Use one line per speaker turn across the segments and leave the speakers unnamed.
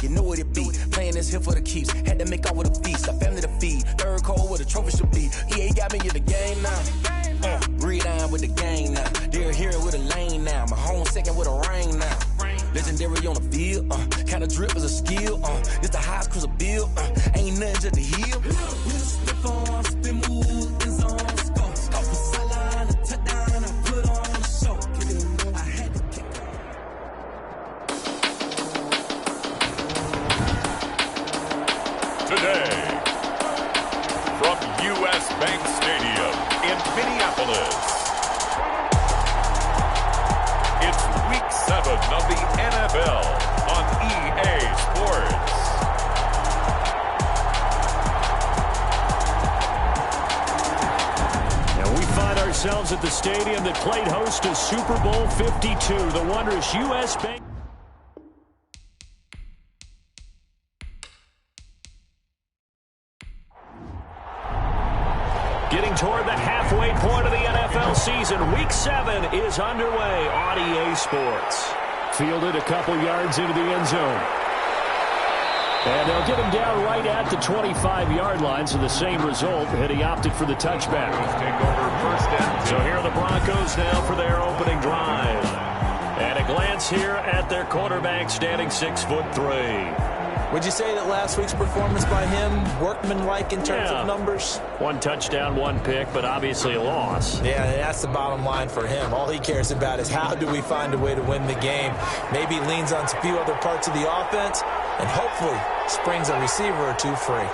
you know what it be. Playing this here for the keeps. Had to make out with a feast, a family to feed. Third cold where the trophy should be. EA got me in the game now. Read on with the gang now. They're here with a lane now. My home second with a ring now. Legendary on the field. Kinda drip is a skill. It's the highest cruiser bill. Ain't nothing just to heal. Spin on, spin move, and zone score. Off the sideline, a touchdown, I put on the show. I had to kick
Today, from U.S. Bank Stadium in Minneapolis, it's Week 7 of the NFL on EA Sports.
And we find ourselves at the stadium that played host to Super Bowl 52, the wondrous U.S. Bank. Getting toward the halfway point of the NFL season, Week 7 is underway on EA Sports. Fielded a couple yards into the end zone. And they'll get him down right at the 25-yard line, so the same result, and he opted for the touchback. So here are the Broncos now for their opening drive. And a glance here at their quarterback, standing 6'3".
Would you say that last week's performance by him, workmanlike in terms of numbers?
One touchdown, one pick, but obviously a loss.
Yeah, that's the bottom line for him. All he cares about is how do we find a way to win the game. Maybe leans on a few other parts of the offense, and hopefully springs a receiver or two free.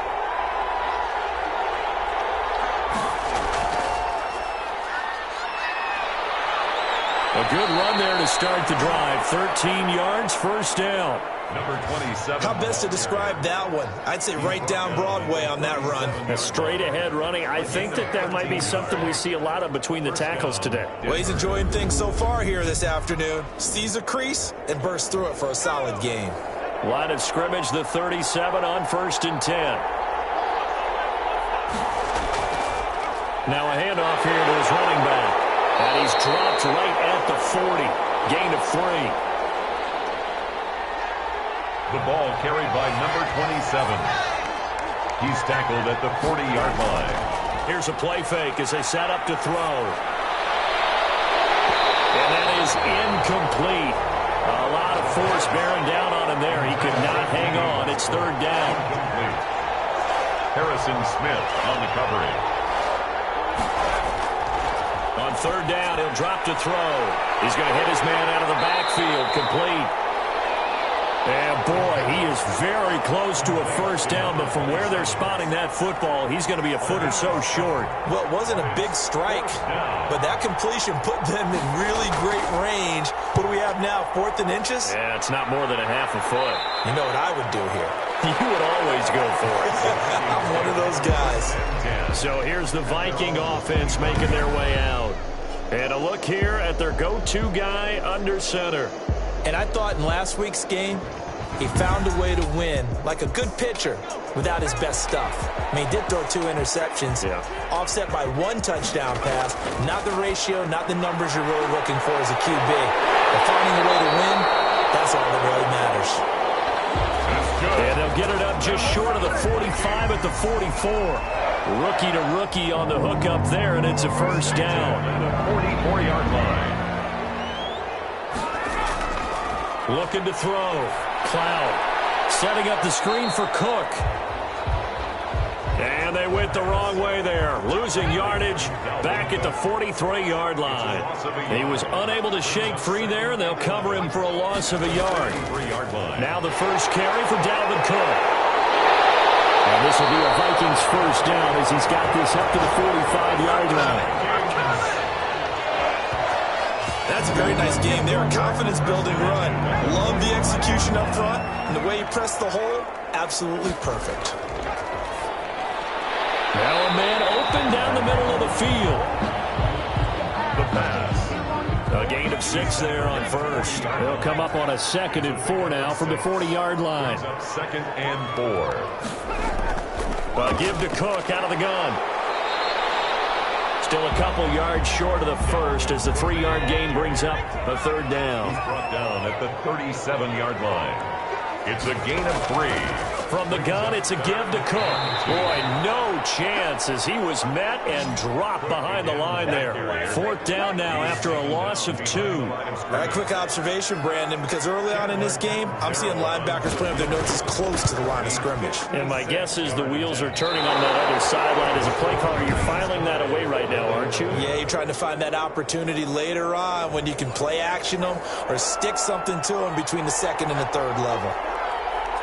A good run there to start the drive. 13 yards, first down.
Number 27.
How best to describe that one? I'd say right down Broadway on that run.
A straight-ahead running. I think that might be something we see a lot of between the tackles today.
Well, he's enjoying things so far here this afternoon. Sees a crease and bursts through it for a solid game.
Line of scrimmage, the 37 on 1st and 10. Now a handoff here to his running back. And he's dropped right at the 40. Gain of 3.
The ball carried by number 27. He's tackled at the 40-yard line.
Here's a play fake as they set up to throw. And that is incomplete. A lot of force bearing down on him there. He could not hang on. It's 3rd down.
Incomplete. Harrison Smith on the coverage.
On 3rd down, he'll drop to throw. He's going to hit his man out of the backfield. Complete. And boy, he is very close to a first down, but from where they're spotting that football, he's going to be a foot or so short.
Well, it wasn't a big strike, but that completion put them in really great range. What do we have now, 4th and inches?
Yeah, it's not more than a half a foot.
You know what I would do here?
You would always go for it.
I'm one of those guys.
So here's the Viking offense making their way out. And a look here at their go-to guy under center.
And I thought in last week's game, he found a way to win like a good pitcher without his best stuff. I mean, he did throw 2 interceptions, offset by 1 touchdown pass. Not the ratio, not the numbers you're really looking for as a QB. But finding a way to win, that's all that really matters.
And they'll get it up just short of the 45 at the 44. Rookie to rookie on the hook up there, and it's a first down.
At the 44-yard line.
Looking to throw. Cloud setting up the screen for Cook. And they went the wrong way there. Losing yardage back at the 43-yard line. He was unable to shake free there, and they'll cover him for a loss of a yard. Now the first carry for Dalvin Cook. And this will be a Vikings first down as he's got this up to the 45-yard line.
That's a very nice game there. Confidence-building run. Love the execution up front. And the way he pressed the hole, absolutely perfect.
Now a man open down the middle of the field.
The pass.
A gain of 6 there on first. They'll come up on a 2nd and 4 now from the 40-yard line.
2nd and 4.
A give to Cook out of the gun. Still a couple yards short of the first as the 3-yard gain brings up a 3rd down.
He's brought down at the 37-yard line. It's a gain of 3.
From the gun, it's a give to Cook. Boy, no chance as he was met and dropped behind the line there. 4th down now after a loss of 2.
All right, quick observation, Brandon, because early on in this game, I'm seeing linebackers playing with their noses close to the line of scrimmage.
And my guess is the wheels are turning on that other sideline. As a play caller, you're filing that away right now, aren't you?
Yeah, you're trying to find that opportunity later on when you can play action them or stick something to them between the 2nd and the 3rd level.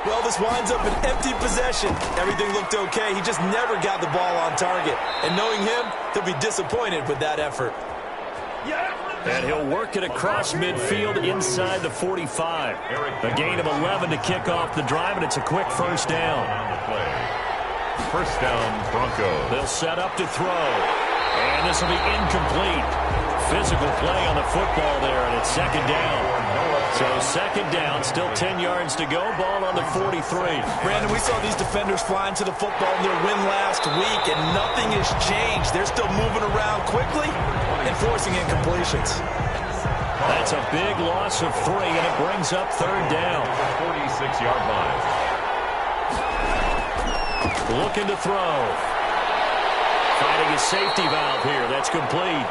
Well, this winds up an empty possession. Everything looked okay. He just never got the ball on target. And knowing him, he'll be disappointed with that effort.
And he'll work it across midfield inside the 45. A gain of 11 to kick off the drive, and it's a quick 1st down.
1st down, Broncos.
They'll set up to throw. And this will be incomplete. Physical play on the football there, and it's 2nd down. So 2nd down, still 10 yards to go. Ball on the 43.
Brandon, we saw these defenders flying to the football in their win last week, and nothing has changed. They're still moving around quickly and forcing incompletions.
That's a big loss of 3, and it brings up 3rd down.
46-yard line.
Looking to throw. Finding a safety valve here. That's complete.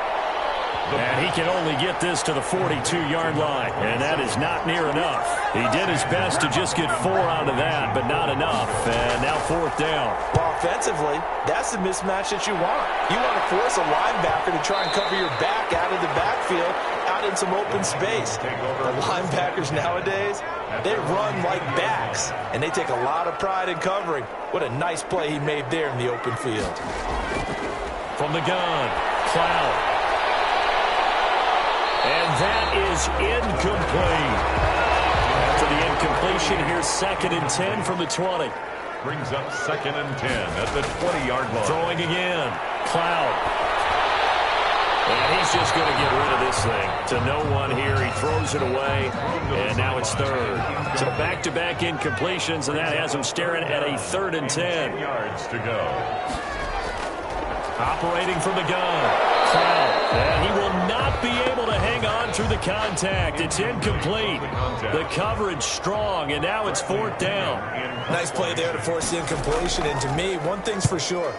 And he can only get this to the 42-yard line, and that is not near enough. He did his best to just get 4 out of that, but not enough. And now 4th down.
Well, offensively, that's the mismatch that you want. You want to force a linebacker to try and cover your back out of the backfield, out in some open space. The linebackers nowadays, they run like backs, and they take a lot of pride in covering. What a nice play he made there in the open field.
From the gun, Cloud. And that is incomplete. After the incompletion, here's 2nd and 10 from the 20.
Brings up 2nd and 10 at the 20-yard line.
Throwing again. Cloud. And he's just going to get rid of this thing. To no one here. He throws it away. And now it's 3rd. So back-to-back incompletions, and that has him staring at a 3rd and 10.
10 yards to go.
Operating from the gun. Cloud. And he will not be able to hang on through the contact. It's incomplete. The coverage strong, and now it's 4th down.
Nice play there to force the incompletion. And to me, one thing's for sure.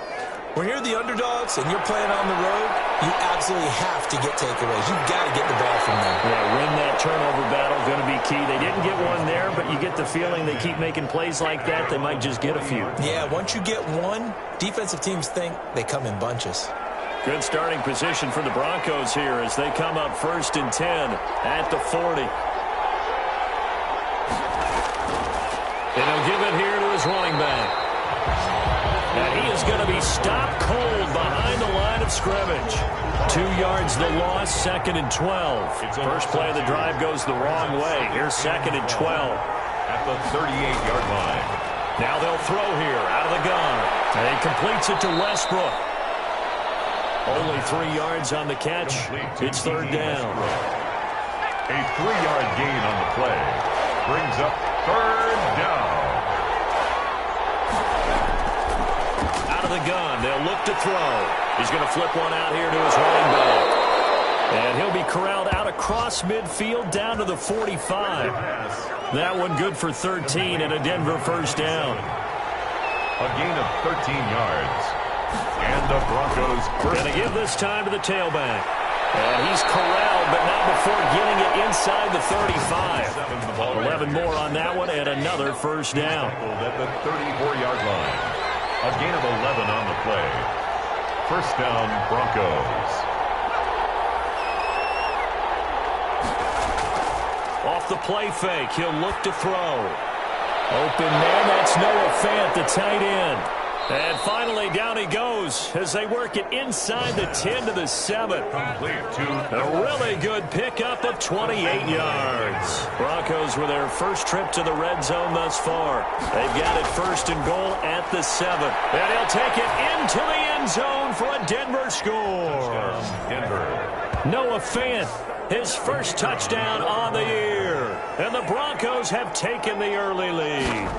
When you're the underdogs and you're playing on the road, you absolutely have to get takeaways. You've got to get the ball from them.
Yeah, win that turnover battle, going to be key. They didn't get one there, but you get the feeling they keep making plays like that, they might just get a few.
Yeah, once you get one, defensive teams think they come in bunches.
Good starting position for the Broncos here as they come up 1st and 10 at the 40. And he'll give it here to his running back. And he is going to be stopped cold behind the line of scrimmage. 2 yards the loss, 2nd and 12. First play of the drive goes the wrong way. Here's 2nd and 12.
At the 38-yard line.
Now they'll throw here out of the gun. And he completes it to Westbrook. Only 3 yards on the catch. It's 3rd down.
A 3-yard gain on the play. Brings up 3rd down.
Out of the gun. They'll look to throw. He's going to flip one out here to his running back. And he'll be corralled out across midfield down to the 45. That one good for 13 and a Denver 1st down.
A gain of 13 yards. And the Broncos first.
Going to give this time to the tailback. And he's corralled, but not before getting it inside the 35. 11 more on that one, and another 1st down.
At the 34-yard line. A gain of 11 on the play. 1st down, Broncos.
Off the play fake, he'll look to throw. Open man, that's Noah Fant, the tight end. And finally, down he goes as they work it inside the 10 to the 7. A really good pickup at 28 yards. Broncos with their first trip to the red zone thus far. They've got it 1st and goal at the 7. And he'll take it into the end zone for a Denver score.
Denver.
Noah Fant, his first touchdown on the year. And the Broncos have taken the early lead.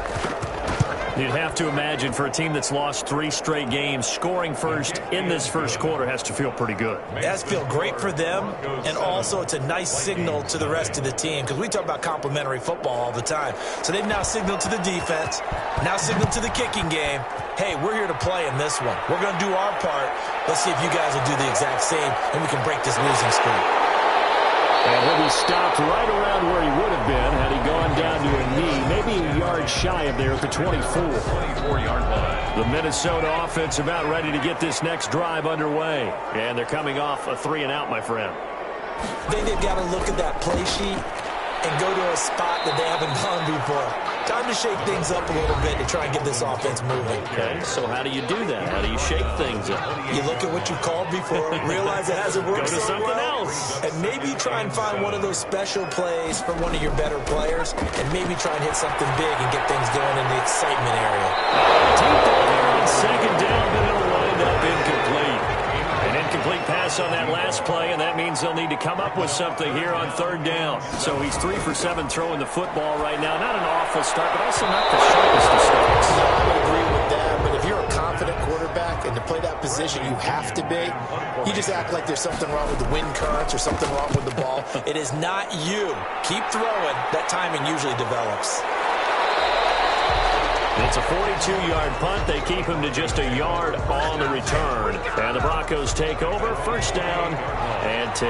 You'd have to imagine for a team that's lost 3 straight games, scoring first in this first quarter has to feel pretty good.
It has to feel great for them, and also it's a nice signal to the rest of the team because we talk about complementary football all the time. So they've now signaled to the defense, now signaled to the kicking game, hey, we're here to play in this one. We're going to do our part. Let's see if you guys will do the exact same, and we can break this losing streak.
And he'll be stopped right around where he would have been had he gone down to a knee, maybe a yard shy of there at the 24.
24-yard line.
The Minnesota offense about ready to get this next drive underway. And they're coming off a 3-and-out, my friend.
I think they've got to look at that play sheet and go to a spot that they haven't gone before. Time to shake things up a little bit to try and get this offense moving.
Okay, so how do you do that? How do you shake things up?
You look at what you called before, realize it hasn't worked
Go to something else.
and maybe try and find one of those special plays for one of your better players, and maybe try and hit something big and get things going in the excitement area.
Deep there on second down, but it'll wind up incomplete. An incomplete pass on that last play, and that means they'll need to come up with something here on third down. So he's 3 for 7 throwing the football right now. Not an awful start, but also not the sharpest of starts.
I would agree with that, but if you're a confident quarterback and to play that position you have to be, you just act like there's something wrong with the wind currents or something wrong with the ball. It is not you. Keep throwing. That timing usually develops.
It's a 42-yard punt. They keep him to just a yard on the return. And the Broncos take over. First down and 10.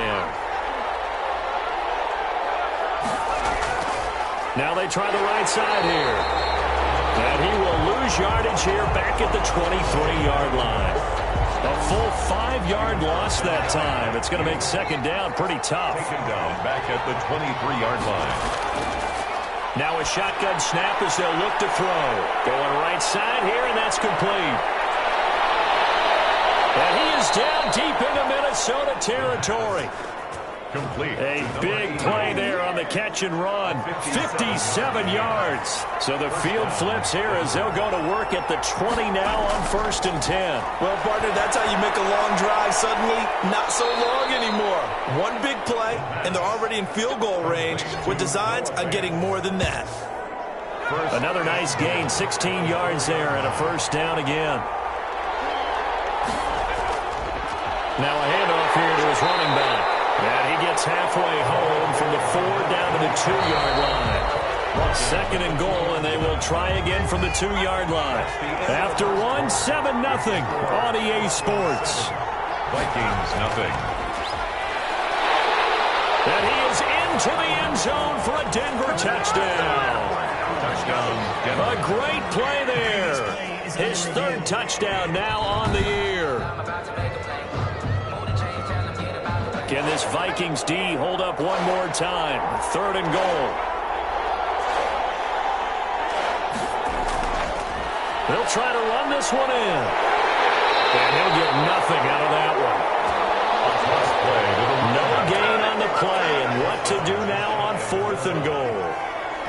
Now they try the right side here. And he will lose yardage here back at the 23-yard line. A full 5-yard loss that time. It's going to make second down pretty tough.
Taken down back at the 23-yard line.
Now a shotgun snap as they'll look to throw. Going right side here, and that's complete. And he is down deep into Minnesota territory.
Complete.
A big play there on the catch and run. 57 yards. So the field flips here as they'll go to work at the 20 now on first and 10.
Well, partner, that's how you make a long drive suddenly not so long anymore. One big play, and they're already in field goal range with designs on getting more than that.
Another nice gain, 16 yards there, and a first down again. Now a handoff here to his running back. And he gets halfway home from the 4 down to the 2-yard line. Second and goal, and they will try again from the 2-yard line. After one, 7-0 on EA Sports.
Vikings, nothing.
And he is into the end zone for a Denver touchdown.
Touchdown, Denver.
A great play there. His third touchdown now on the year. Can this Vikings D hold up one more time? Third and goal. They'll try to run this one in. And he'll get nothing out of that one. No gain on the play. And what to do now on fourth and goal?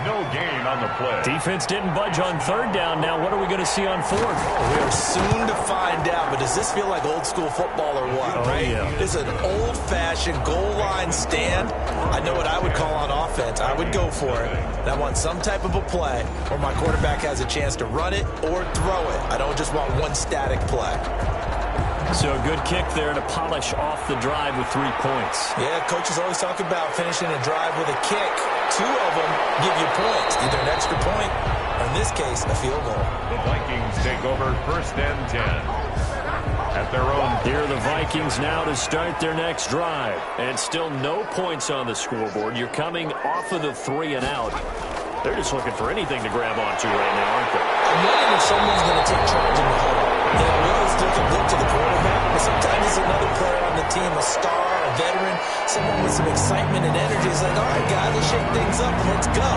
No gain on the play.
Defense didn't budge on third down. Now what are we going to see on fourth?
We are soon to find out, but does this feel like old school football or what?
Oh,
right?
Yeah.
This is an old-fashioned goal line stand. I know what I would call on offense. I would go for it. And I want some type of a play where my quarterback has a chance to run it or throw it. I don't just want one static play.
So a good kick there to polish off the drive with 3 points.
Yeah, coaches always talk about finishing a drive with a kick. 2 of them give you points, either an extra point or, in this case, a field goal.
The Vikings take over first and 10 at their own.
Here are the Vikings now to start their next drive. And still no points on the scoreboard. You're coming off of the 3 and out. They're just looking for anything to grab onto right now, aren't they?
I'm wondering if someone's going to take charge in the huddle. You know, we always look to the quarterback, but sometimes it's another player on the team, a star, a veteran, someone with some excitement and energy. It's like, all right, guys, let's shake things up and let's go,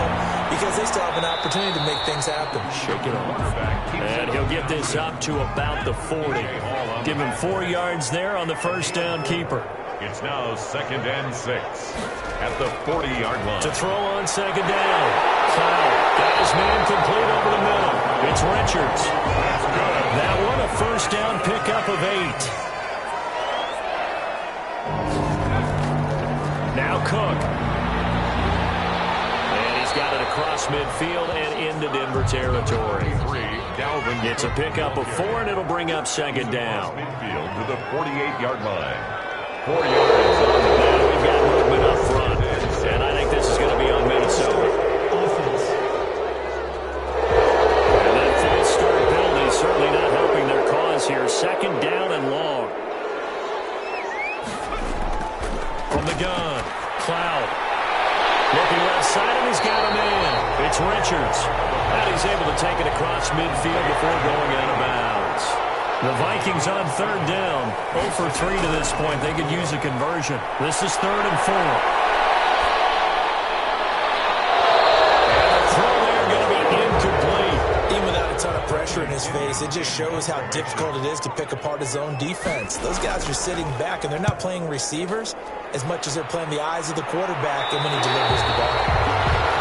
because they still have an opportunity to make things happen.
Shake it off. And he'll get this up to about the 40. Give him 4 yards there on the first down keeper.
It's now second and 6 at the 40-yard line.
To throw on second down. Foul. Got his man complete over the middle. It's Richards. That one a first down pickup of 8. Now Cook. And he's got it across midfield and into Denver territory. It's a pickup of 4, and it'll bring up second down.
Midfield to the 48-yard line. 4 yards on the
Now we've got movement up front, and I think this is going to be on Minnesota. And that false start penalty is certainly not helping their cause here. Second down and long. From the gun, Cloud. Looking left side, and he's got a man. It's Richards. And he's able to take it across midfield before going out of bounds. The Vikings on third down. 0 for 3 to this point. They could use a conversion. This is 3rd and 4. And the throw there going to be incomplete.
Even without a ton of pressure in his face, it just shows how difficult it is to pick apart his own defense. Those guys are sitting back, and they're not playing receivers as much as they're playing the eyes of the quarterback and when he delivers the ball.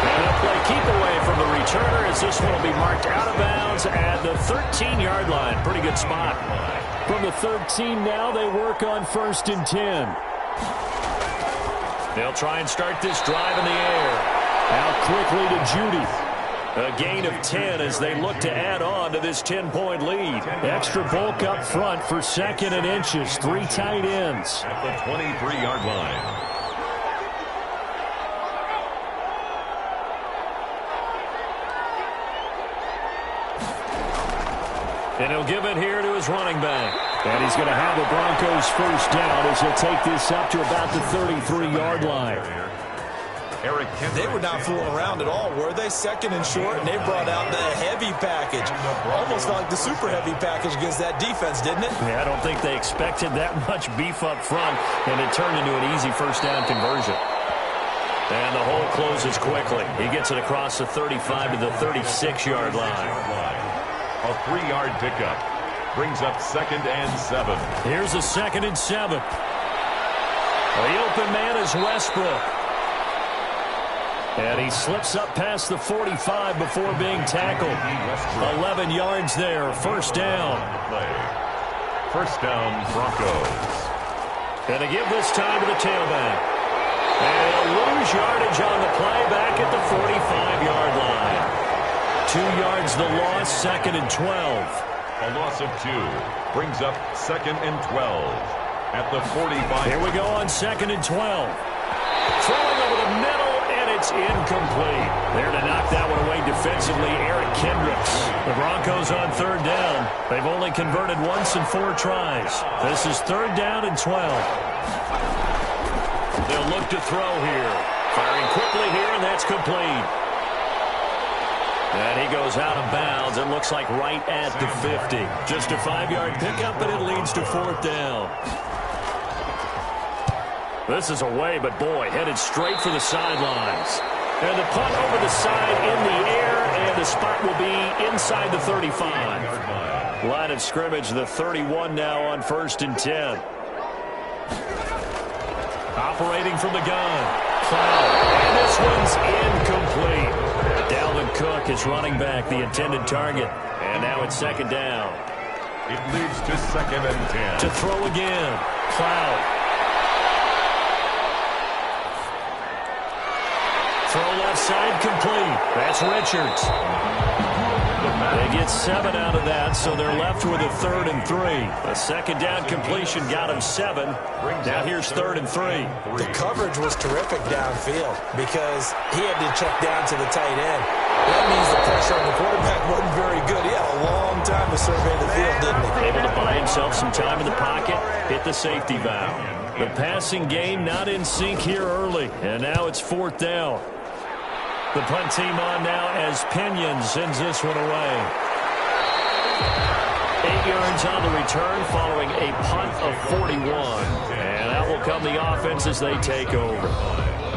And they'll play keep away from the returner as this one will be marked out of bounds at the 13-yard line. Pretty good spot.
From the 13 now, they work on 1st and 10.
They'll try and start this drive in the air.
Out quickly to Judy.
A gain of 10 as they look to add on to this 10-point lead.
Extra bulk up front for 2nd and inches. 3 tight ends.
At the 23-yard line.
And he'll give it here to his running back.
And he's going to have the Broncos first down as he'll take this up to about the 33-yard line.
They were not fooling around at all, were they? 2nd and short, and they brought out the heavy package. Almost like the super heavy package against that defense, didn't it?
Yeah, I don't think they expected that much beef up front, and it turned into an easy first down conversion. And the hole closes quickly. He gets it across the 35 to the 36-yard line.
A 3-yard pickup brings up 2nd and 7.
Here's a 2nd and 7. The open man is Westbrook. And he slips up past the 45 before being tackled. 11 yards there, first down.
First down, Broncos.
And to give this time to the tailback. And he'll lose yardage on the play back at the 45-yard line. 2 yards the loss, 2nd and 12.
A loss of 2 brings up 2nd and 12 at the 45.
Here we go on 2nd and 12. Throwing over the middle. It's incomplete. There to knock that one away defensively, Eric Kendricks. The Broncos on third down. They've only converted once in 4 tries. This is 3rd down and 12. They'll look to throw here. Firing quickly here, and that's complete. And he goes out of bounds. It looks like right at the 50. Just a 5-yard pickup, but it leads to 4th down. This is away, but boy, headed straight for the sidelines. And the punt over the side in the air, and the spot will be inside the 35. Line of scrimmage, the 31 now on 1st and 10. Operating from the gun. Cloud. And this one's incomplete. Dalvin Cook is running back, the intended target. And now it's 2nd down.
It leads to 2nd and 10.
To throw again. Cloud. Throw left side complete. That's Richards. They get 7 out of that, so they're left with a 3rd and 3. A 2nd down completion got him 7. Now here's 3rd and 3.
The coverage was terrific downfield because he had to check down to the tight end. That means the pressure on the quarterback wasn't very good. He had a long time to survey the field, didn't he?
Able to buy himself some time in the pocket, hit the safety valve. The passing game not in sync here early, and now it's 4th down. The punt team on now as Pinion sends this one away. 8 yards on the return following a punt of 41. And out will come the offense as they take over.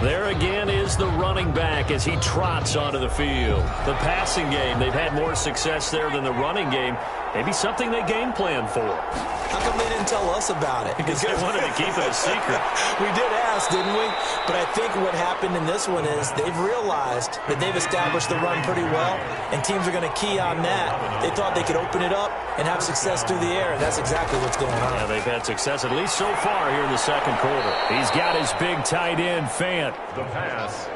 There again is the running back as he trots onto the field. The passing game, they've had more success there than the running game. Maybe something they game plan for.
How come they didn't tell us about it?
Because they wanted to keep it a secret.
We did ask, didn't we? But I think what happened in this one is they've realized that they've established the run pretty well, and teams are going to key on that. They thought they could open it up and have success through the air, and that's exactly what's going on.
Yeah, they've had success at least so far here in the 2nd quarter. He's got his big tight end, Fant.
The pass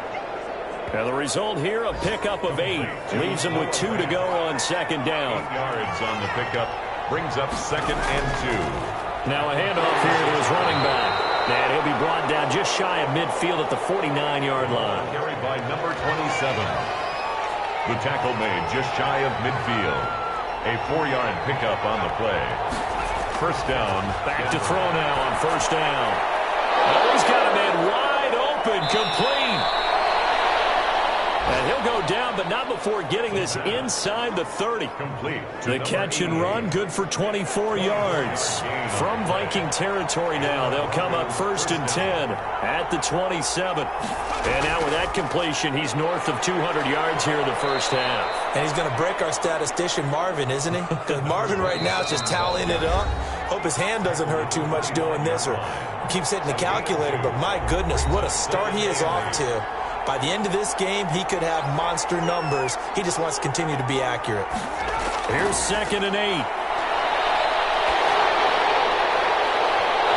Now the result here, a pickup of 8. Leaves him with 2 to go on second down.
8 yards on the pickup. Brings up 2nd and 2.
Now a handoff here to his running back. And he'll be brought down just shy of midfield at the 49-yard line.
Carried by number 27. The tackle made just shy of midfield. A 4-yard pickup on the play. First down.
Back to throw now on first down. Oh, he's got a man wide open, complete. And he'll go down, but not before getting this inside the 30.
Complete.
The catch and run, good for 24 yards. From Viking territory now, they'll come up 1st and 10 at the 27. And now with that completion, he's north of 200 yards here in the first half.
And he's going to break our statistician Marvin, isn't he? Because Marvin right now is just tallying it up. Hope his hand doesn't hurt too much doing this or keeps hitting the calculator. But my goodness, what a start he is off to. By the end of this game, he could have monster numbers. He just wants to continue to be accurate.
Here's 2nd and 8.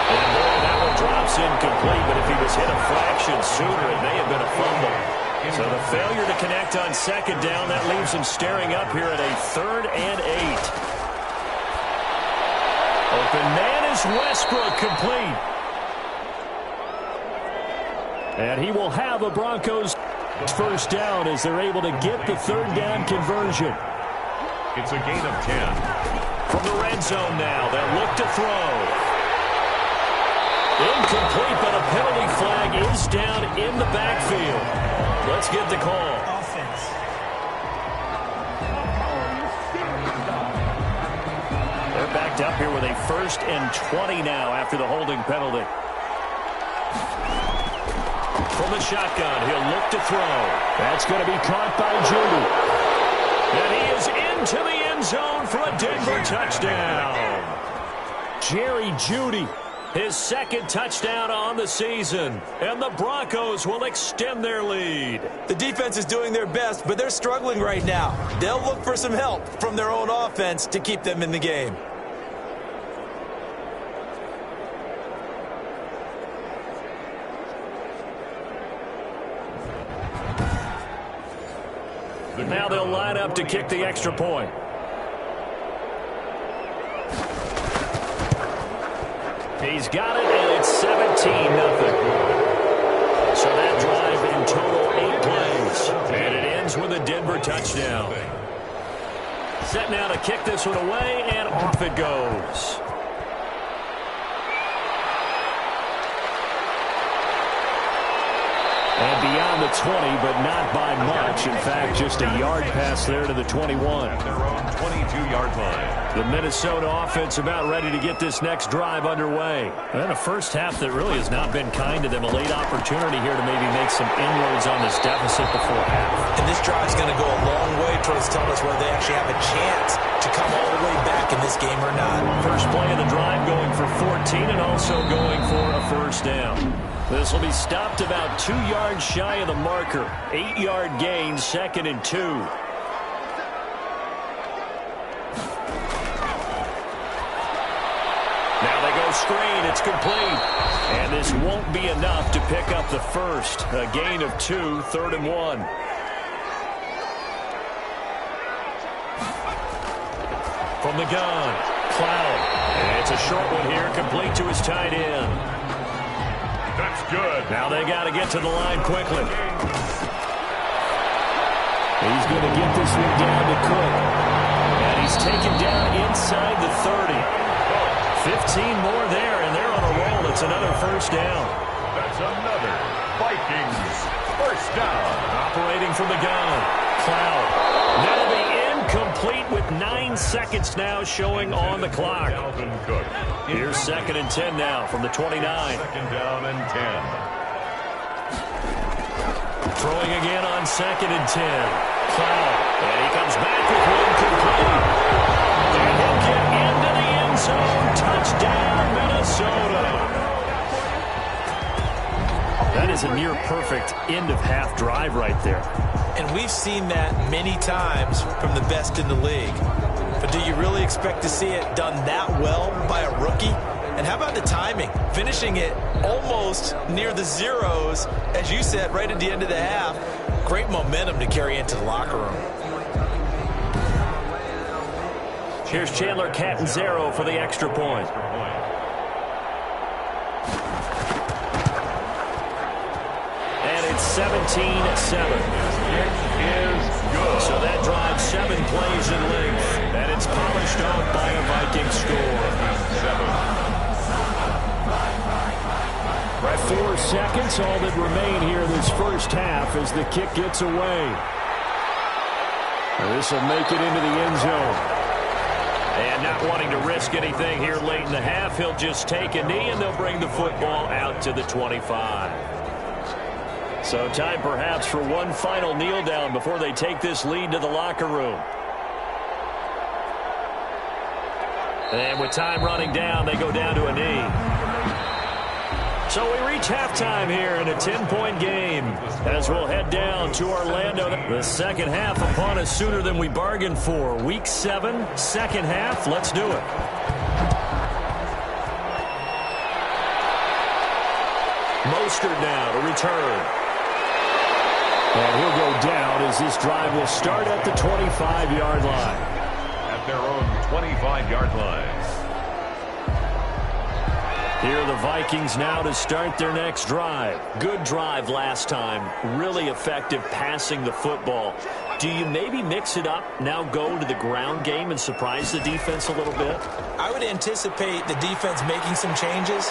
And boy, that one drops incomplete, but if he was hit a fraction sooner, it may have been a fumble. So the failure to connect on 2nd down, that leaves him staring up here at a 3rd and 8. Open man is Westbrook, complete. And he will have a Broncos first down as they're able to get the 3rd down conversion.
It's a gain of 10.
From the red zone now, they'll look to throw. Incomplete, but a penalty flag is down in the backfield. Let's get the call. They're backed up here with a 1st and 20 now after the holding penalty. From the shotgun, he'll look to throw. That's going to be caught by Judy. And he is into the end zone for a Denver touchdown. Jerry Judy, his 2nd touchdown on the season. And the Broncos will extend their lead.
The defense is doing their best, but they're struggling right now. They'll look for some help from their own offense to keep them in the game.
Now they'll line up to kick the extra point. He's got it, and it's 17-0. So that drive in total 8 plays. And it ends with a Denver touchdown. Set now to kick this one away, and off it goes. And beyond the 20, but not by much. In fact, just a yard pass there to the 21.
At their own 22-yard line.
The Minnesota offense about ready to get this next drive underway. And a first half that really has not been kind to them. A late opportunity here to maybe make some inroads on this deficit before half.
And this drive is going to go a long way towards telling us whether they actually have a chance to come all the way back in this game or not.
First play of the drive going for 14 and also going for a first down. This will be stopped about 2 yards shy of the marker. 8-yard gain, 2nd and 2. Now they go screen. It's complete. And this won't be enough to pick up the first. A gain of 2, 3rd and 1. From the gun, Cloud. And it's a short one here, complete to his tight end.
That's good.
Now they got to get to the line quickly. He's going to get this one down to Cook. And he's taken down inside the 30. 15 more there, and they're on a roll. It's another first down.
That's another Vikings first down.
Operating from the gun, Cloud. That'll be incomplete with 9 seconds now showing on the clock.
Dalvin Cook.
Here's 2nd and 10 now from the 29.
2nd down and 10.
Throwing again on 2nd and 10. Cloud. And he comes back with one complete. And he'll get into the end zone. Touchdown, Minnesota. That is a near-perfect end-of-half drive right there.
And we've seen that many times from the best in the league. But do you really expect to see it done that well by a rookie? And how about the timing? Finishing it almost near the zeros, as you said, right at the end of the half. Great momentum to carry into the locker room.
Here's Chandler Catanzaro for the extra point. And it's 17-7. So that drives 7 plays in length. And it's polished off by a Viking score. 4 seconds, all that remain here this first half as the kick gets away. This will make it into the end zone. And not wanting to risk anything here late in the half, he'll just take a knee and they'll bring the football out to the 25. So time perhaps for one final kneel down before they take this lead to the locker room. And with time running down, they go down to a knee. So we reach halftime here in a 10-point game as we'll head down to Orlando. The second half upon us sooner than we bargained for. Week 7, second half. Let's do it. Mostert now to return. And he'll go down as this drive will start at the 25-yard line.
At their own 25-yard line.
Here are the Vikings now to start their next drive. Good drive last time. Really effective passing the football. Do you maybe mix it up, now go to the ground game and surprise the defense a little bit?
I would anticipate the defense making some changes,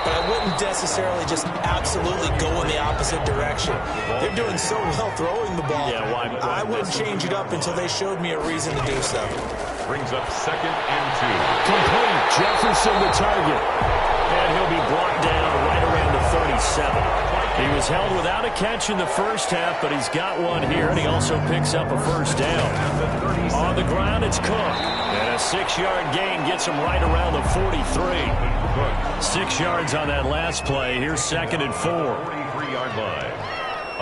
but I wouldn't necessarily just absolutely go in the opposite direction. They're doing so well throwing the ball.
Yeah, why
I wouldn't change it up until they showed me a reason to do so.
Brings up 2nd and 2.
Complete. Jefferson the target. And he'll be brought down right around the 37. He was held without a catch in the first half, but he's got one here, and he also picks up a first down. On the ground, it's Cook. And a 6-yard gain gets him right around the 43. 6 yards on that last play. Here's 2nd and 4.
43-yard line.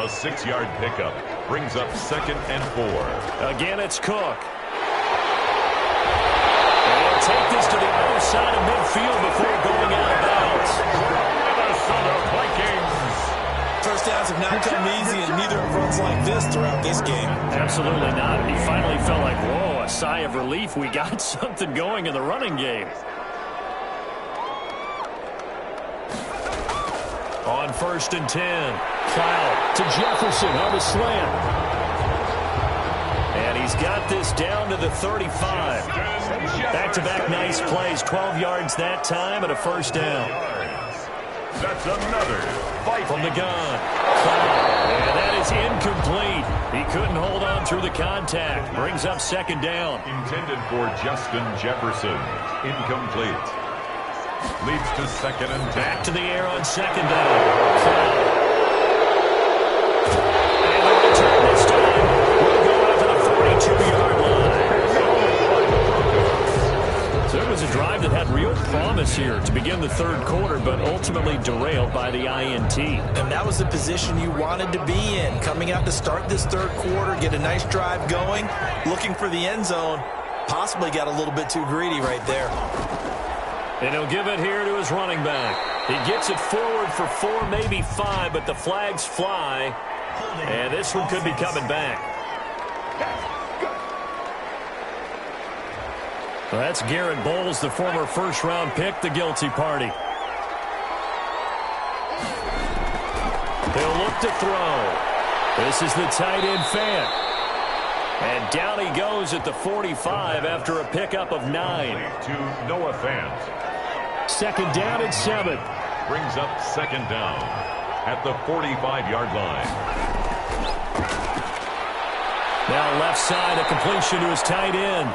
A 6-yard pickup brings up 2nd and 4.
Again, it's Cook. Take this to the other side of midfield before going out of bounds.
Minnesota Vikings.
First downs have not come easy, and neither have runs like this throughout this game.
Absolutely not. He finally felt like, whoa, a sigh of relief. We got something going in the running game. On 1st and 10. Foul to Jefferson on the slant. And he's got this down to the 35. Back-to-back nice plays. 12 yards that time and a first down.
That's another fight
from the gun. And that is incomplete. He couldn't hold on through the contact. Brings up 2nd down.
Intended for Justin Jefferson. Incomplete. Leads to 2nd and 10.
Back to the air on 2nd down. And the return this time will go out to the 42-yard line. So it was a drive that had real promise here to begin the third quarter, but ultimately derailed by the INT.
And that was the position you wanted to be in. Coming out to start this third quarter, get a nice drive going, looking for the end zone. Possibly got a little bit too greedy right there.
And he'll give it here to his running back. He gets it forward for 4, maybe 5, but the flags fly. And this one could be coming back. Well, that's Garrett Bowles, the former first-round pick, the guilty party. He'll look to throw. This is the tight end Fant. And down he goes at the 45 after a pickup of 9.
To Noah Fant.
2nd down and 7.
Brings up 2nd down at the 45-yard line.
Now left side, a completion to his tight end.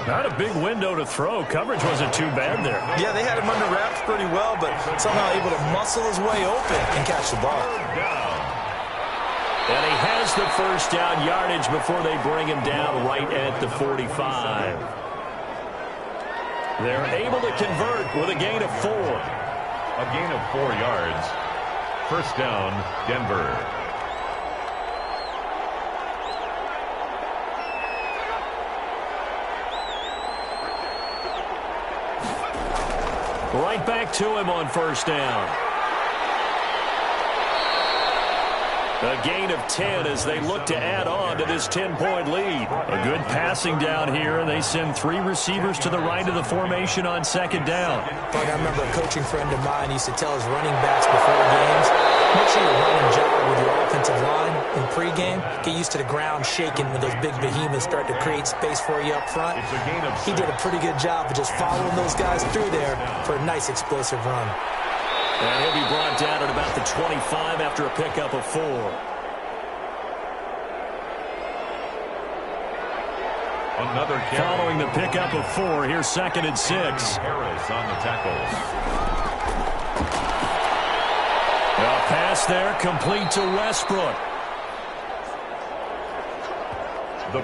Not a big window to throw. Coverage wasn't too bad there.
Yeah, they had him under wraps pretty well, but somehow able to muscle his way open and catch the ball.
And he has the first down yardage before they bring him down right at the 45. They're able to convert with a gain of 4.
A gain of 4 yards. First down, Denver.
Right back to him on first down. A gain of 10 as they look to add on to this 10-point lead. A good passing down here, and they send 3 receivers to the right of the formation on second down.
Like I remember a coaching friend of mine used to tell his running backs before games, make sure you run and jog with your offensive line in pregame. Get used to the ground shaking when those big behemoths start to create space for you up front. He did a pretty good job of just following those guys through there for a nice explosive run.
And he'll be brought down at about the 25 after a pickup of 4.
Another carry.
Following the pickup of 4, here's 2nd and 6.
Harris on the tackle.
A pass there, complete to Westbrook.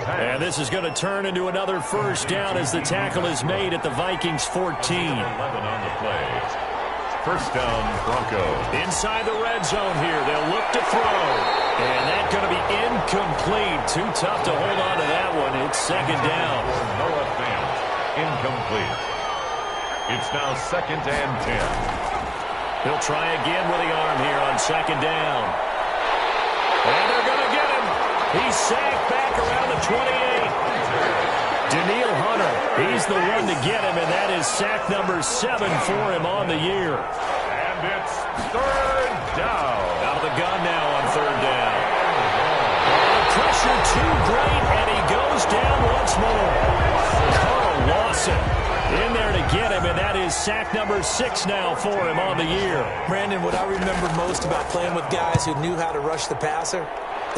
And this is going to turn into another first down as the tackle is made at the Vikings 14.
11 on the play. First down, Broncos.
Inside the red zone here. They'll look to throw. And that's going to be incomplete. Too tough to hold on to that one. It's 2nd down.
Noah Fant. Incomplete. It's now 2nd and 10.
He'll try again with the arm here on 2nd down. And they're going to get him. He's sacked back around the 28. Daniil Hunter, he's the one to get him, and that is sack number 7 for him on the year.
And it's 3rd down.
Out of the gun now on 3rd down. The pressure too great, and he goes down once more. Carl Lawson in there to get him, and that is sack number 6 now for him on the year.
Brandon, what I remember most about playing with guys who knew how to rush the passer,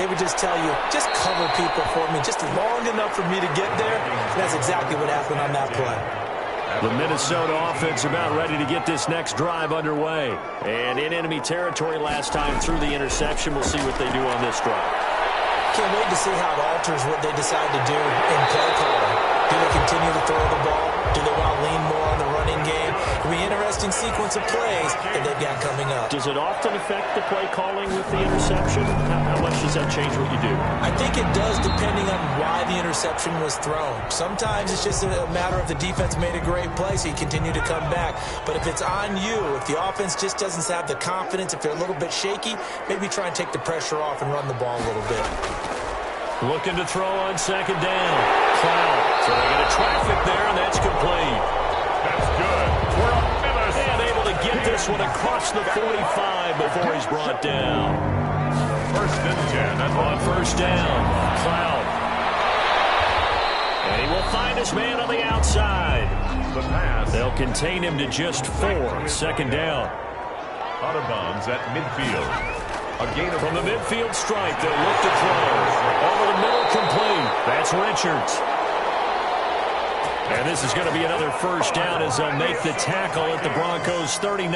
they would just tell you, just cover people for me, just long enough for me to get there. And that's exactly what happened on that play.
The Minnesota offense about ready to get this next drive underway. And in enemy territory last time through the interception. We'll see what they do on this drive.
Can't wait to see how it alters what they decide to do in play calling. Do they continue to throw the ball? Do they want to lean more on the running game? It'll be an interesting sequence of plays that they've got coming up.
Does it often affect the play calling with the interception? How much does that change what you do?
I think it does, depending on why the interception was thrown. Sometimes it's just a matter of the defense made a great play, so you continue to come back. But if it's on you, if the offense just doesn't have the confidence, if they're a little bit shaky, maybe try and take the pressure off and run the ball a little bit.
Looking to throw on 2nd down. Cloud. So they get a traffic there, and that's complete.
That's good. We're up Minnesota.
And able to get this one across the 45 before he's brought down.
1st and 10.
On 1st down, Cloud. And he will find his man on the outside.
The pass.
They'll contain him to just 4. 2nd down.
Out of bounds at midfield.
From the midfield stripe, they'll look to throw. Over the middle, complete. That's Richards. And this is going to be another first down as they'll make the tackle at the Broncos 39.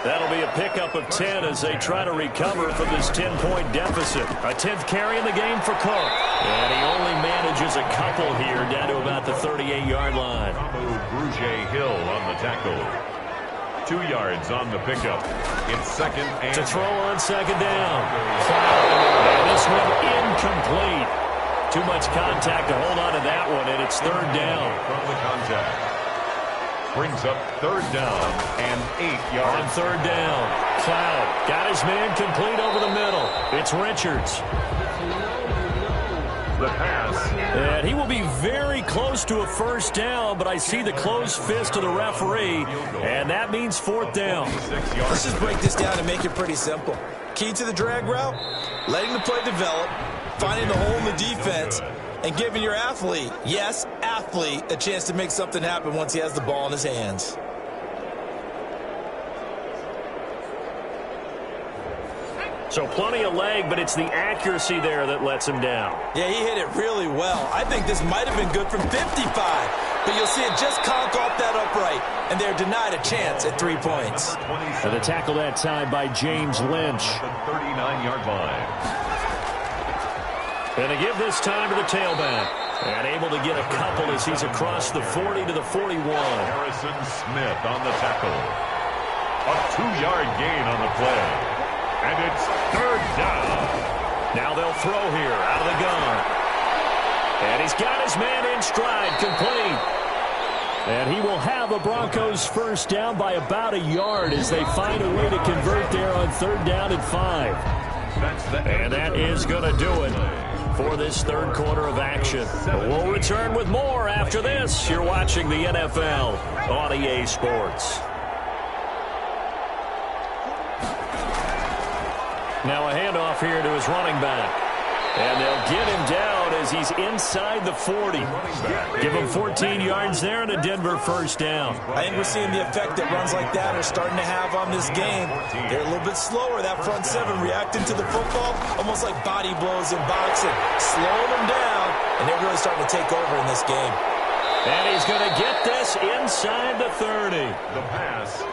That'll be a pickup of 10 as they try to recover from this 10-point deficit. A 10th carry in the game for Cook. And he only manages a couple here down to about the 38-yard line.
Bruce Hill on the tackle. 2 yards on the pickup. It's 2nd and
to throw on 2nd down. And this one incomplete. Too much contact to hold on to that one, and it's 3rd down.
From the contact. Brings up 3rd down and 8 yards.
On 3rd down, Cloud got his man complete over the middle. It's Richards.
The pass.
And he will be very close to a first down, but I see the closed fist of the referee, and that means 4th down.
Let's just break this down and make it pretty simple. Key to the drag route, letting the play develop, finding the hole in the defense, and giving your athlete, yes, athlete, a chance to make something happen once he has the ball in his hands.
So plenty of leg, but it's the accuracy there that lets him down.
Yeah, he hit it really well. I think this might have been good from 55, but you'll see it just conk off that upright, and they're denied a chance at 3 points.
And the tackle that time by James Lynch.
The 39-yard line.
And to give this time to the tailback. And able to get a couple as he's across the 40 to the 41.
Harrison Smith on the tackle. A 2-yard gain on the play. And it's 3rd down.
Now they'll throw here out of the gun. And he's got his man in stride, complete. And he will have the Broncos first down by about a yard as they find a way to convert there on 3rd down and 5. And that is going to do it for this third quarter of action. We'll return with more after this. You're watching the NFL on EA Sports. Now a handoff here to his running back. And they'll get him down as he's inside the 40. Give him 14 yards there and a Denver first down.
I think we're seeing the effect that runs like that are starting to have on this game. They're a little bit slower, that front seven, reacting to the football, almost like body blows in boxing, slowing them down, and they're really starting to take over in this game.
And he's going to get this inside the 30.
The pass.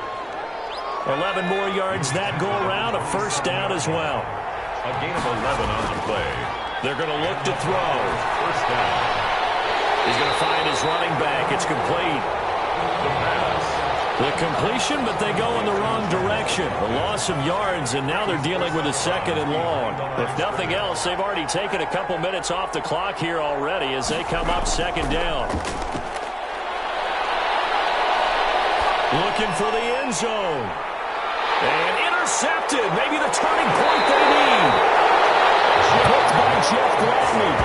11 more yards that go around, a first down as well.
A gain of 11 on the play.
They're going to look to throw.
First down.
He's going to find his running back. It's complete.
The pass.
The completion, but they go in the wrong direction. A loss of yards, and now they're dealing with a second and long. If nothing else, they've already taken a couple minutes off the clock here already as they come up second down. Looking for the end zone. And intercepted. Maybe the turning point they need. Picked by Jeff Gladney.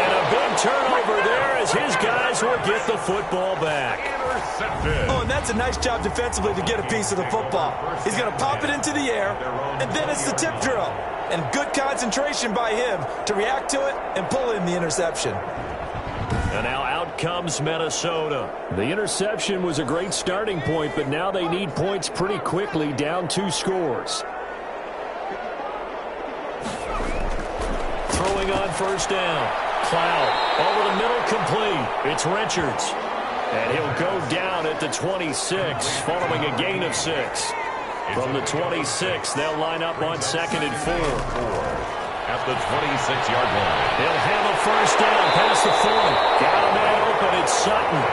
And a big turnover there as his guys will get the football back.
Intercepted.
Oh, and that's a nice job defensively to get a piece of the football. He's going to pop it into the air, and then it's the tip drill. And good concentration by him to react to it and pull in the interception.
And now out comes Minnesota. The interception was a great starting point, but now they need points pretty quickly, down 2 scores. Throwing on first down. Cloud over the middle, complete. It's Richards. And he'll go down at the 26 following a gain of 6. From the 26, they'll line up on 2nd and 4.
At the 26-yard line.
He'll have a first down past the 40. Got a man open. It's Sutton.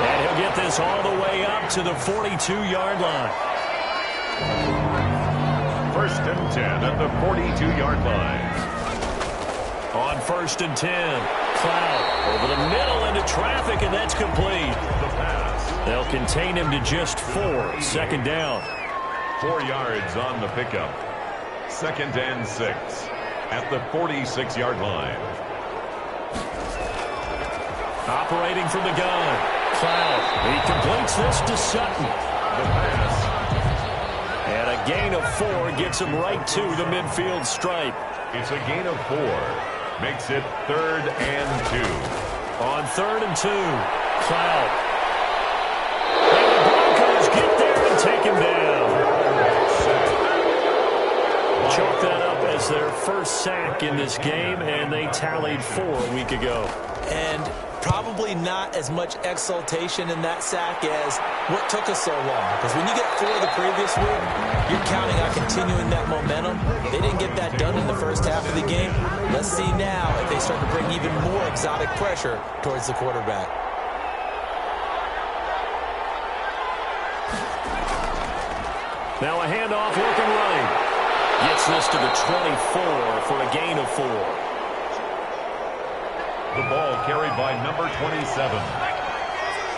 And he'll get this all the way up to the 42-yard line.
First and 10 at the 42-yard line.
On first and 10, Cloud over the middle into traffic, and that's complete.
The pass.
They'll contain him to just 4. Second down.
4 yards on the pickup. 2nd and 6 at the 46-yard line.
Operating from the gun. Cloud. He completes this to Sutton.
The pass.
And a gain of 4 gets him right to the midfield stripe.
It's a gain of 4. Makes it 3rd and 2.
On 3rd and 2, Cloud. And the Broncos get there and take him down. Chalk that up as their first sack in this game, and they tallied 4 a week ago.
And probably not as much exultation in that sack as what took us so long. Because when you get 4 the previous week, you're counting on continuing that momentum. They didn't get that done in the first half of the game. Let's see now if they start to bring even more exotic pressure towards the quarterback.
Now a handoff looking right. Gets this to the 24 for a gain of 4.
The ball carried by number 27.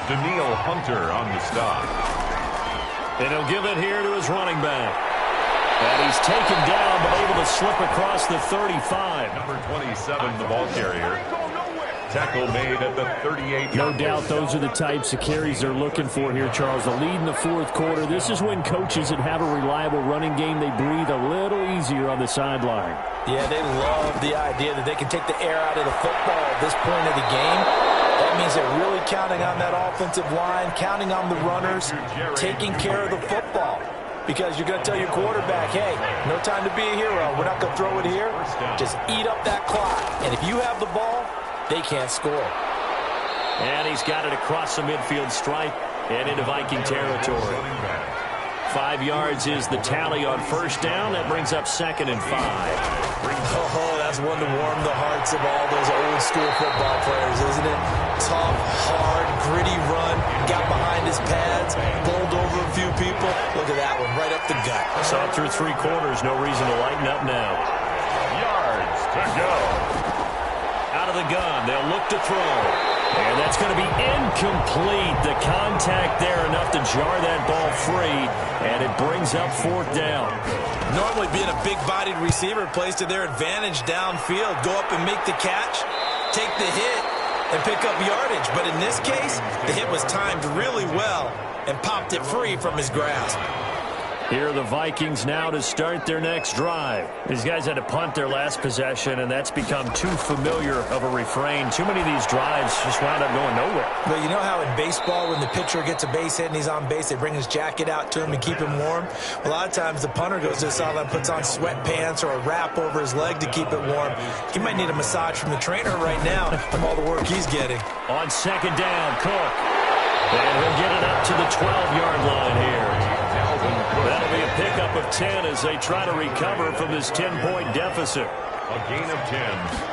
Daniil Hunter on the stop.
And he'll give it here to his running back. And he's taken down but able to slip across the 35.
Number 27, the ball carrier. Tackle made at the 38.
No doubt those are the types of carries they're looking for here, Charles. The lead in the fourth quarter. This is when coaches that have a reliable running game, they breathe a little easier on the sideline.
Yeah, they love the idea that they can take the air out of the football at this point of the game. That means they're really counting on that offensive line, counting on the runners, taking care of the football. Because you're going to tell your quarterback, hey, no time to be a hero. We're not going to throw it here. Just eat up that clock. And if you have the ball, they can't score.
And he's got it across the midfield stripe and into Viking territory. 5 yards is the tally on first down. That brings up 2nd and 5.
Oh, that's one to warm the hearts of all those old school football players, isn't it? Tough, hard, gritty run. Got behind his pads, bowled over a few people. Look at that one, right up the gut.
Saw through 3 quarters. No reason to lighten up now.
Yards to go.
Out of the gun, they'll look to throw. And that's going to be incomplete. The contact there enough to jar that ball free, and it brings up 4th down.
Normally being a big-bodied receiver plays to their advantage downfield. Go up and make the catch, take the hit, and pick up yardage. But in this case, the hit was timed really well and popped it free from his grasp.
Here are the Vikings now to start their next drive. These guys had to punt their last possession, and that's become too familiar of a refrain. Too many of these drives just wound up going nowhere.
But you know how in baseball, when the pitcher gets a base hit and he's on base, they bring his jacket out to him to keep him warm? A lot of times the punter goes to the sideline, puts on sweatpants or a wrap over his leg to keep it warm. He might need a massage from the trainer right now from all the work he's getting.
On 2nd down, Cook. And he'll get it up to the 12-yard line here. That'll be a pickup of 10 as they try to recover from this 10-point deficit.
A gain of 10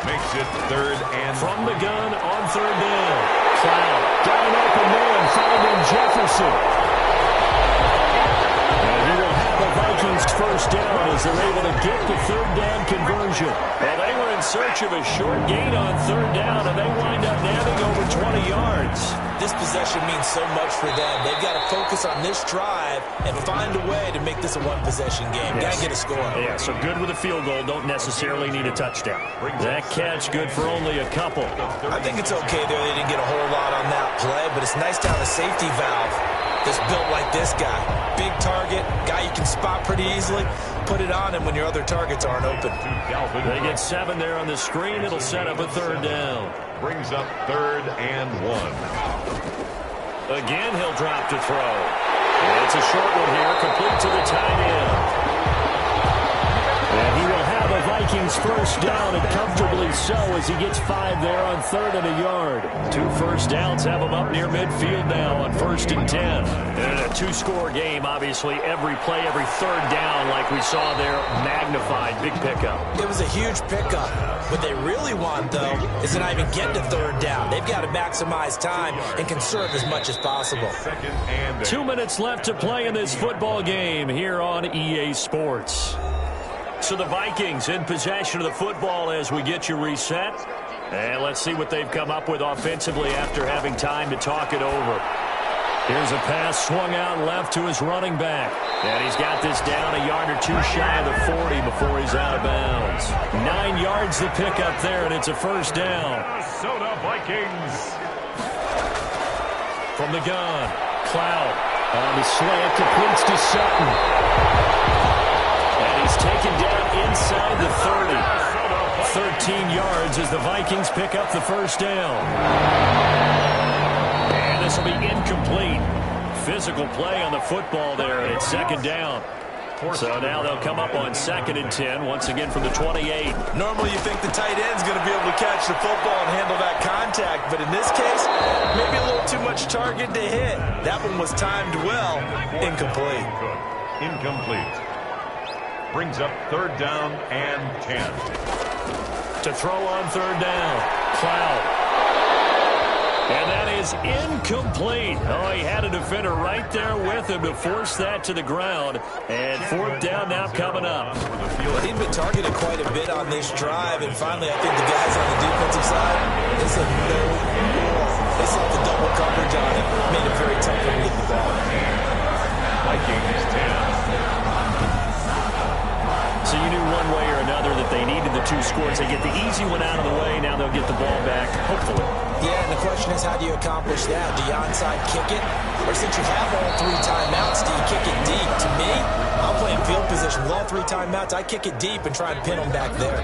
makes it 3rd and...
From the gun on 3rd down. Cloud got an open man, finding Jefferson. And he will have the Vikings 1st down as they're able to get the 3rd down conversion. Well, they were in search of a short gain on 3rd down, and they wind up nabbing over 20 yards.
This possession means so much for them. They've got to focus on this drive and find a way to make this a one-possession game. Got to get a score.
Yeah, so good with a field goal. Don't necessarily need a touchdown. That catch good for only a couple.
I think it's okay there. They didn't get a whole lot on that play, but it's nice to have a safety valve that's built like this guy. Big target, guy you can spot pretty easily. Put it on him when your other targets aren't open.
They get 7 there on the screen. It'll set up a 3rd down.
Brings up 3rd and 1.
Again, he'll drop to throw. And it's a short one here, complete to the tight end. And he will have a Vikings 1st down, and comfortably so as he gets 5 there on 3rd and a yard. 2 first downs have him up near midfield now on 1st and 10. And a 2-score game, obviously, every play, every 3rd down, like we saw there, magnified. Big pickup.
It was a huge pickup. What they really want, though, is to not even get to 3rd down. They've got to maximize time and conserve as much as possible.
2 minutes left to play in this football game here on EA Sports. So the Vikings in possession of the football as we get you reset. And let's see what they've come up with offensively after having time to talk it over. Here's a pass swung out left to his running back. And he's got this down a yard or 2 shy of the 40 before he's out of bounds. 9 yards to pick up there, and it's a 1st down.
Minnesota Vikings.
From the gun, Cloud on the slant, completes to Sutton. And he's taken down inside the 30. 13 yards as the Vikings pick up the 1st down. And this will be incomplete. Physical play on the football there, and it's 2nd down. So now they'll come up on 2nd and 10, once again from the 28.
Normally you think the tight end's going to be able to catch the football and handle that contact, but in this case, maybe a little too much target to hit. That one was timed well. Incomplete.
Incomplete. Brings up 3rd down and 10.
To throw on 3rd down, Cloud. And that is incomplete. Oh, he had a defender right there with him to force that to the ground. And 4th down now coming up.
Well, he'd been targeted quite a bit on this drive, and finally I think the guys on the defensive side, they said no more. They set the double coverage on him, made it very tough to get the ball.
Vikings 10.
So you knew one way or another that they needed the 2 scores. They get the easy one out of the way. Now they'll get the ball back, hopefully. Yeah, and the question is, how do you accomplish that? Do you onside kick it? Or since you have all 3 timeouts, do you kick it deep? To me, I'm playing field position with all 3 timeouts. I kick it deep and try and pin them back there.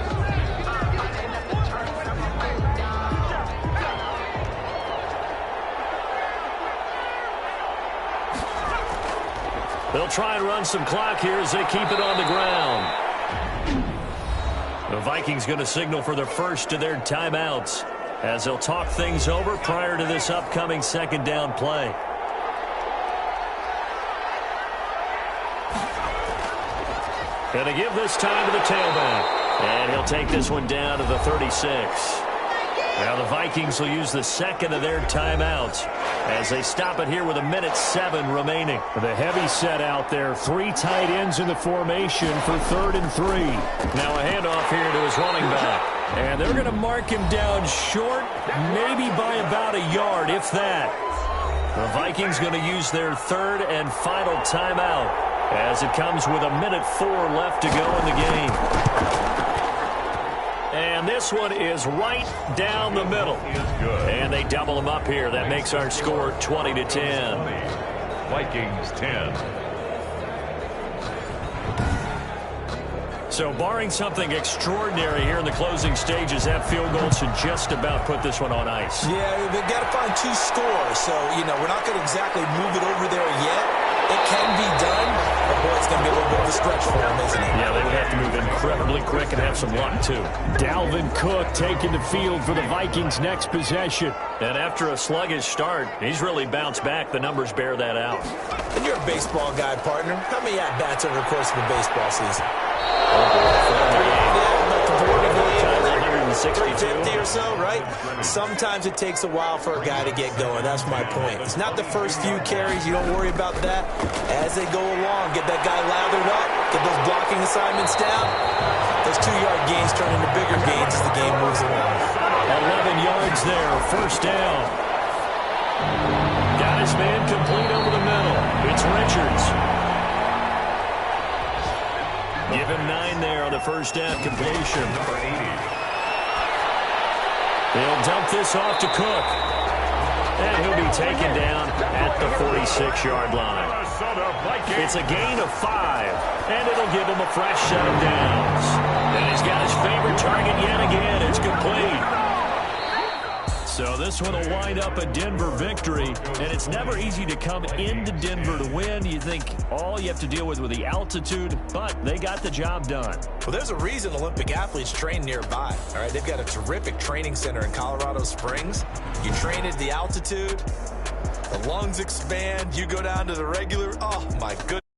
They'll try and run some clock here as they keep it on the ground. The Vikings going to signal for the first of their timeouts as they'll talk things over prior to this upcoming 2nd down play. Going to give this time to the tailback. And he'll take this one down to the 36. Now the Vikings will use the 2nd of their timeouts as they stop it here with 1:07 remaining. The heavy set out there. 3 tight ends in the formation for 3rd and 3. Now a handoff here to his running back. And they're going to mark him down short, maybe by about a yard, if that. The Vikings going to use their third and final timeout as it comes with 1:04 left to go in the game. And this one is right down the middle. And they double them up here. That makes our score 20-10.
Vikings 10.
So barring something extraordinary here in the closing stages, that field goal should just about put this one on ice.
Yeah, they've got to find 2 scores. So, we're not going to exactly move it over there yet. It can be done, but boy, it's going to be a little bit of a stretch for them, isn't it?
Yeah, they would have to move incredibly quick and have some luck, too.
Dalvin Cook taking the field for the Vikings' next possession.
And after a sluggish start, he's really bounced back. The numbers bear that out.
And you're a baseball guy, partner. How many at-bats over the course of a baseball season? 350 or so, right? Sometimes it takes a while for a guy to get going. That's my point. It's not the first few carries. You don't worry about that. As they go along, get that guy lathered up, get those blocking assignments down. Those 2-yard gains turn into bigger gains as the game moves along.
11 yards there, first down. Got his man complete over the middle. It's Richards. Give him 9 there on the first down completion.
Number 80.
They'll dump this off to Cook. And he'll be taken down at the 46-yard line. It's a gain of 5, and it'll give him a fresh set of downs. And he's got his favorite target yet again. It's complete. So this one will wind up a Denver victory, and it's never easy to come into Denver to win. You think all you have to deal with the altitude, but they got the job done.
Well, there's a reason Olympic athletes train nearby. All right, they've got a terrific training center in Colorado Springs. You train at the altitude, the lungs expand, you go down to the regular, oh my goodness.